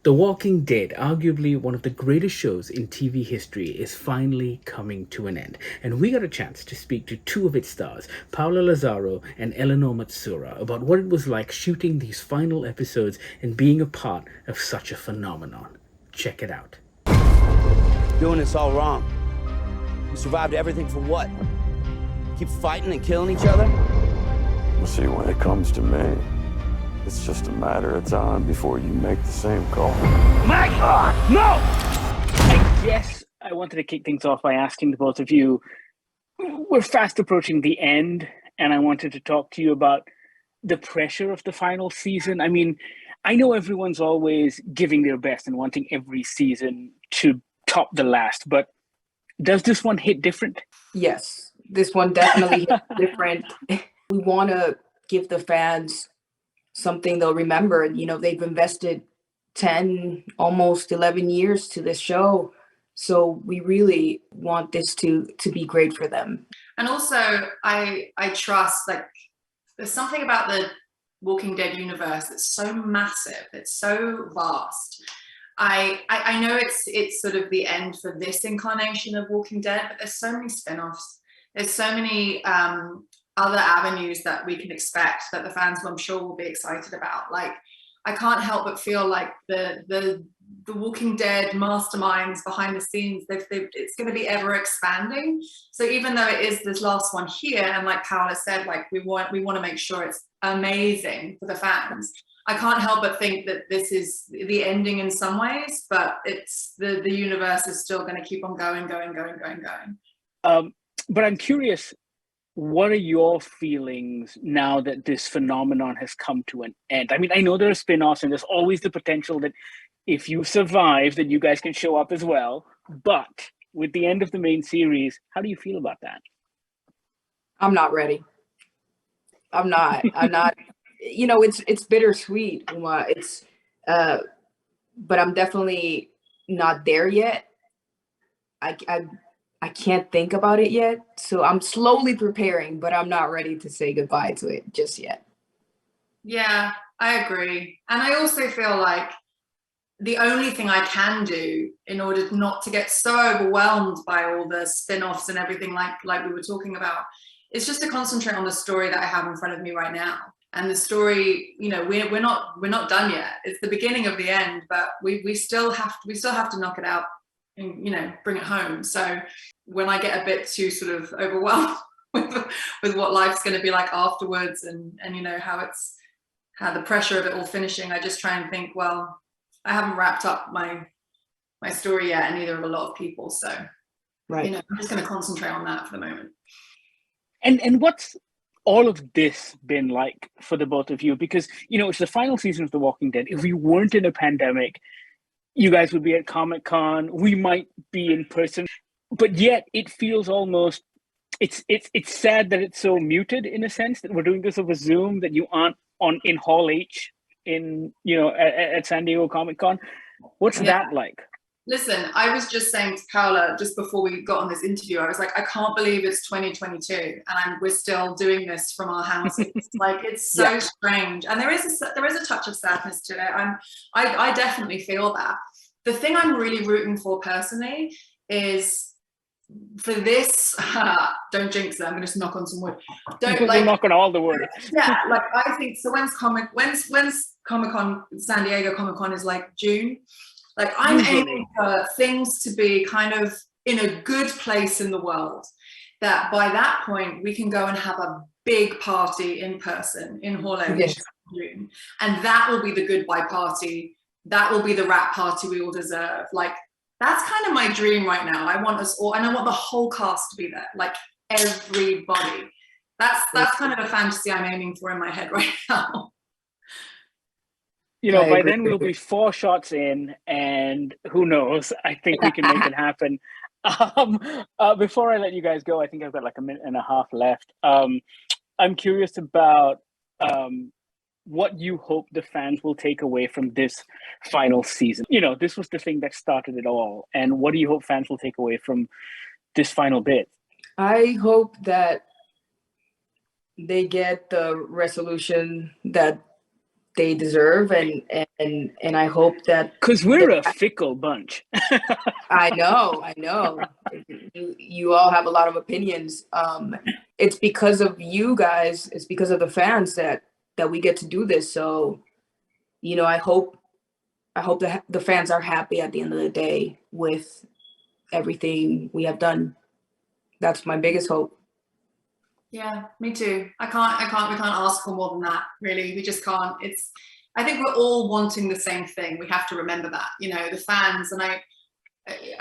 The Walking Dead, arguably one of the greatest shows in TV history, is finally coming to an end. And we got a chance to speak to two of its stars, Paola Lázaro and Eleanor Matsuura, about what it was like shooting these final episodes and being a part of such a phenomenon. Check it out. Doing this all wrong. We survived everything for what? Keep fighting and killing each other? You see, when it comes to me, it's just a matter of time before you make the same call. My God, no! Yes, I wanted to kick things off by asking the both of you, we're fast approaching the end, and I wanted to talk to you about the pressure of the final season. I mean, I know everyone's always giving their best and wanting every season to top the last, but does this one hit different? Yes, this one definitely hits different. We want to give the fans something they'll remember. You know, they've invested 10, almost 11 years to this show. So we really want this to be great for them. And also, I trust, like, there's something about the Walking Dead universe that's so massive, it's so vast. I know it's sort of the end for this incarnation of Walking Dead, but there's so many spin-offs. There's so many other avenues that we can expect that the fans, I'm sure, will be excited about. Like, I can't help but feel like the Walking Dead masterminds behind the scenes, it's going to be ever expanding. So even though it is this last one here, and like Paola said, like we want to make sure it's amazing for the fans. I can't help but think that this is the ending in some ways, but it's the universe is still going to keep on going. But I'm curious, what are your feelings now that this phenomenon has come to an end? I mean, I know there are spin-offs and there's always the potential that if you survive, that you guys can show up as well. But with the end of the main series, how do you feel about that? I'm not ready. I'm not. You know, it's bittersweet. It's but I'm definitely not there yet. I can't think about it yet. So I'm slowly preparing, but I'm not ready to say goodbye to it just yet. Yeah, I agree. And I also feel like the only thing I can do in order not to get so overwhelmed by all the spin-offs and everything like we were talking about is just to concentrate on the story that I have in front of me right now. And the story, you know, we're not done yet. It's the beginning of the end, but we still have to knock it out and, you know, bring it home. So when I get a bit too sort of overwhelmed with what life's going to be like afterwards, and you know how the pressure of it all finishing, I just try and think, well, I haven't wrapped up my story yet, and neither have a lot of people. So, right, you know, I'm just going to concentrate on that for the moment. And what's all of this been like for the both of you? Because, you know, it's the final season of The Walking Dead. If we weren't in a pandemic, you guys would be at Comic-Con. We might be in person, but yet it feels almost, it's sad that it's so muted in a sense that we're doing this over Zoom, that you aren't in Hall H in, you know, at San Diego Comic-Con. What's that like? Listen, I was just saying to Paola just before we got on this interview, I was like, I can't believe it's 2022 and we're still doing this from our houses. Like, it's so strange, and there is a touch of sadness to it. I definitely feel that. The thing I'm really rooting for personally is for this. Don't jinx it. I'm going to knock on some wood. Don't like knock on all the wood. Yeah, like I think so. When's Comic-Con, San Diego Comic-Con is like June. Like, I'm aiming for things to be kind of in a good place in the world, that by that point we can go and have a big party in person in Hall H in June, and that will be the goodbye party. That will be the wrap party we all deserve. Like, that's kind of my dream right now. I want us all, and I want the whole cast to be there, like everybody. That's kind of a fantasy I'm aiming for in my head right now. You know, by then we'll be 4 shots in, and who knows? I think we can make it happen. Before I let you guys go, I think I've got like a minute and a half left. I'm curious about what you hope the fans will take away from this final season. You know, this was the thing that started it all. And what do you hope fans will take away from this final bit? I hope that they get the resolution that they deserve, and I hope that, because we're a fickle bunch. I know you all have a lot of opinions. It's because of you guys, it's because of the fans that we get to do this. So, you know, I hope that the fans are happy at the end of the day with everything we have done. That's my biggest hope. Yeah, me too. We can't ask for more than that, really. We just can't. I think we're all wanting the same thing. We have to remember that, you know, the fans, and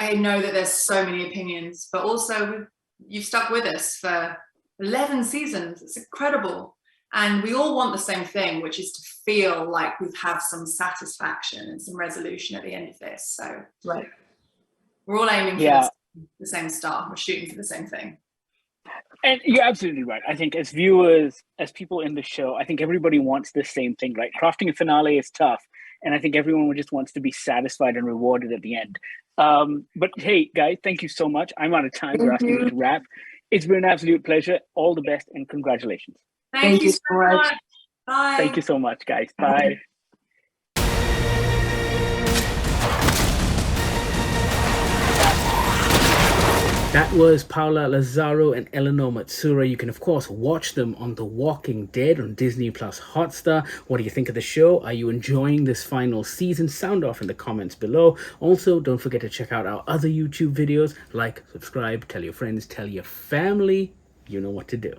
I know that there's so many opinions, but also you've stuck with us for 11 seasons. It's incredible. And we all want the same thing, which is to feel like we've had some satisfaction and some resolution at the end of this. So right, we're all aiming for the same star. We're shooting for the same thing. And you're absolutely right. I think as viewers, as people in the show, I think everybody wants the same thing, right? Crafting a finale is tough. And I think everyone just wants to be satisfied and rewarded at the end. But hey, guys, thank you so much. I'm out of time. We're asking me to wrap. It's been an absolute pleasure. All the best and congratulations. Thank you so much. Bye. Thank you so much, guys. Bye. That was Paola Lázaro and Eleanor Matsuura. You can, of course, watch them on The Walking Dead on Disney Plus Hotstar. What do you think of the show? Are you enjoying this final season? Sound off in the comments below. Also, don't forget to check out our other YouTube videos. Like, subscribe, tell your friends, tell your family. You know what to do.